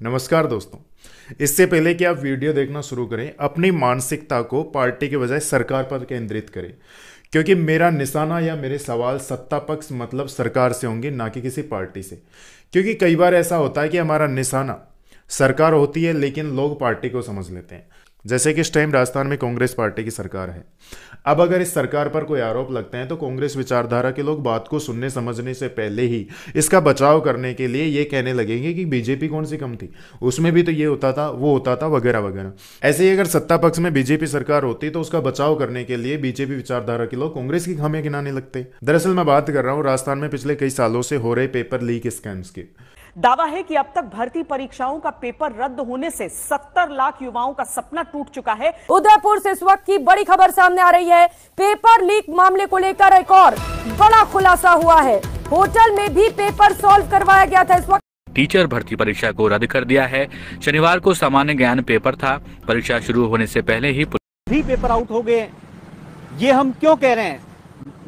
नमस्कार दोस्तों। इससे पहले कि आप वीडियो देखना शुरू करें, अपनी मानसिकता को पार्टी के बजाय सरकार पर केंद्रित करें, क्योंकि मेरा निशाना या मेरे सवाल सत्ता पक्ष मतलब सरकार से होंगे, ना कि किसी पार्टी से। क्योंकि कई बार ऐसा होता है कि हमारा निशाना सरकार होती है लेकिन लोग पार्टी को समझ लेते हैं। जैसे कि इस टाइम राजस्थान में कांग्रेस पार्टी की सरकार है। अब अगर इस सरकार पर कोई आरोप लगते हैं तो कांग्रेस विचारधारा के लोग बात को सुनने समझने से पहले ही इसका बचाव करने के लिए ये कहने लगेंगे कि बीजेपी कौन सी कम थी, उसमें भी तो ये होता था, वो होता था, वगैरह वगैरह। ऐसे ही अगर सत्ता पक्ष में बीजेपी सरकार होती तो उसका बचाव करने के लिए बीजेपी विचारधारा के लोग कांग्रेस की खामियां गिनाने लगते। दरअसल मैं बात कर रहा हूँ राजस्थान में पिछले कई सालों से हो रहे पेपर लीक स्कैम्स की। दावा है कि अब तक भर्ती परीक्षाओं का पेपर रद्द होने से 70 लाख युवाओं का सपना टूट चुका है। उदयपुर से इस वक्त की बड़ी खबर सामने आ रही है। पेपर लीक मामले को लेकर एक और बड़ा खुलासा हुआ है। होटल में भी पेपर सॉल्व करवाया गया था। इस वक्त टीचर भर्ती परीक्षा को रद्द कर दिया है। शनिवार को सामान्य ज्ञान पेपर था। परीक्षा शुरू होने से पहले ही पेपर आउट हो गए। ये हम क्यों कह रहे हैं?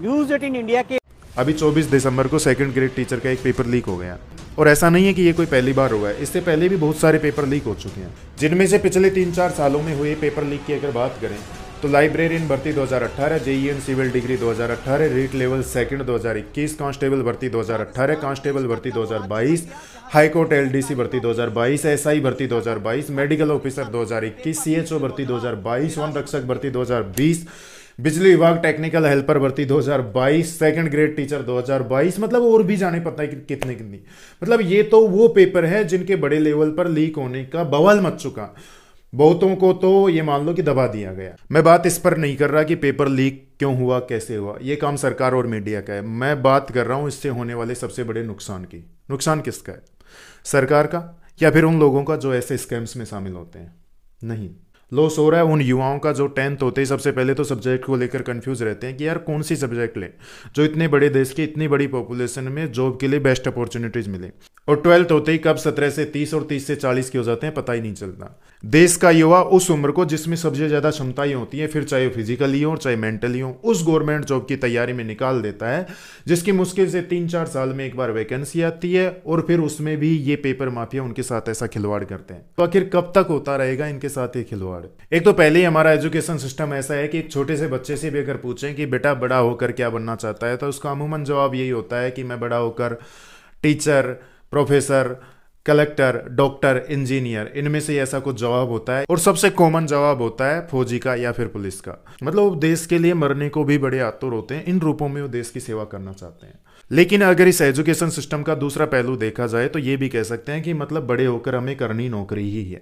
न्यूज़ 18 इंडिया के अभी 24 दिसंबर को सेकंड ग्रेड टीचर का एक पेपर लीक हो गया। और ऐसा नहीं है कि ये कोई पहली बार हुआ है, इससे पहले भी बहुत सारे पेपर लीक हो चुके हैं, जिनमें से पिछले 3-4 सालों में हुए पेपर लीक की अगर बात करें तो लाइब्रेरियन भर्ती 2018, JEE and civil degree 2018, REET level second 2021, constable भर्ती 2018, कांस्टेबल भर्ती 2022, हाईकोर्ट एलडीसी भर्ती 2022, एसआई भर्ती 2022, मेडिकल ऑफिसर 2021, सीएचओ भर्ती 2022, वन रक्षक भर्ती 2020, बिजली विभाग टेक्निकल हेल्पर भर्ती 2022, सेकंड ग्रेड टीचर 2022, मतलब और भी जाने पता है कि कितने कितनी। मतलब ये तो वो पेपर है जिनके बड़े लेवल पर लीक होने का बवाल मच चुका। बहुतों को तो ये मान लो कि दबा दिया गया। मैं बात इस पर नहीं कर रहा कि पेपर लीक क्यों हुआ, कैसे हुआ, ये काम सरकार और मीडिया का है। मैं बात कर रहा हूं इससे होने वाले सबसे बड़े नुकसान की। नुकसान किसका है? सरकार का या फिर उन लोगों का जो ऐसे स्कैम्स में शामिल होते हैं? नहीं, लॉस हो रहा है उन युवाओं का जो 10th होते ही सबसे पहले तो सब्जेक्ट को लेकर कंफ्यूज रहते हैं कि यार कौन सी सब्जेक्ट लें जो इतने बड़े देश की इतनी बड़ी पॉपुलेशन में जॉब के लिए बेस्ट अपॉर्चुनिटीज मिले। और 12th होते ही कब 17 से 30 और 30 से 40 के हो जाते हैं पता ही नहीं चलता। देश का युवा उस उम्र को जिसमें सबसे ज्यादा क्षमताएं होती हैं, फिर चाहे फिजिकली हो चाहे मेंटली हो, उस गवर्नमेंट जॉब की तैयारी में निकाल देता है, जिसकी मुश्किल से 3-4 साल में एक बार वैकेंसी आती है और फिर उसमें भी ये पेपर माफिया उनके साथ ऐसा खिलवाड़ करते हैं। तो आखिर कब तक होता रहेगा इनके साथ ये खिलवाड़? एक तो पहले ही हमारा एजुकेशन सिस्टम ऐसा है कि एक छोटे से बच्चे से भी अगर पूछें कि बेटा बड़ा होकर क्या बनना चाहता है, तो उसका अमूमन जवाब यही होता है कि मैं बड़ा होकर teacher, professor, collector, doctor, engineer, इनमें से ऐसा कुछ जवाब होता है। और सबसे कॉमन जवाब होता है फौजी का या फिर पुलिस का। मतलब वो देश के लिए मरने को भी बड़े आतुर होते हैं। इन रूपों में वो देश की सेवा करना चाहते हैं। लेकिन अगर इस एजुकेशन सिस्टम का दूसरा पहलू देखा जाए तो ये भी कह सकते हैं कि मतलब बड़े होकर हमें करनी नौकरी ही है।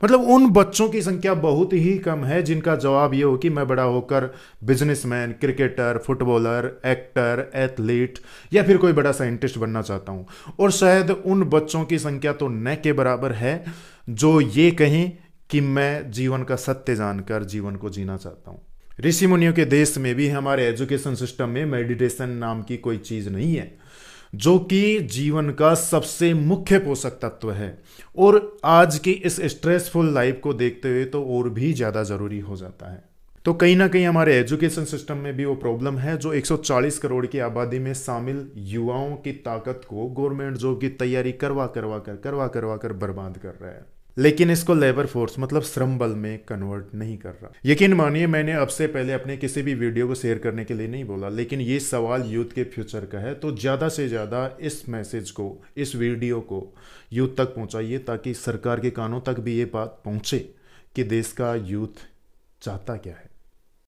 मतलब उन बच्चों की संख्या बहुत ही कम है जिनका जवाब ये हो कि मैं बड़ा होकर businessman, cricketer, footballer, actor, athlete या फिर कोई बड़ा साइंटिस्ट बनना चाहता हूं। और शायद उन बच्चों की संख्या तो न के बराबर है जो ये कहें कि मैं जीवन का सत्य जानकर जीवन को जीना चाहता हूं। ऋषि मुनियों के देश में भी हमारे एजुकेशन सिस्टम में मेडिटेशन नाम की कोई चीज नहीं है, जो कि जीवन का सबसे मुख्य पोषक तत्व है। और आज की इस स्ट्रेसफुल लाइफ को देखते हुए तो और भी ज्यादा जरूरी हो जाता है। तो कहीं ना कहीं हमारे एजुकेशन सिस्टम में भी वो प्रॉब्लम है जो 140 करोड़ की आबादी में शामिल युवाओं की ताकत को गवर्नमेंट जॉब की तैयारी करवा करवा कर बर्बाद कर रहा है। लेकिन इसको लेबर फोर्स मतलब श्रम बल में कन्वर्ट नहीं कर रहा। यकीन मानिए, मैंने अब से पहले अपने किसी भी वीडियो को शेयर करने के लिए नहीं बोला, लेकिन ये सवाल यूथ के फ्यूचर का है। तो ज़्यादा से ज़्यादा इस मैसेज को, इस वीडियो को यूथ तक पहुंचाइए ताकि सरकार के कानों तक भी ये बात पहुंचे कि देश का यूथ चाहता क्या है।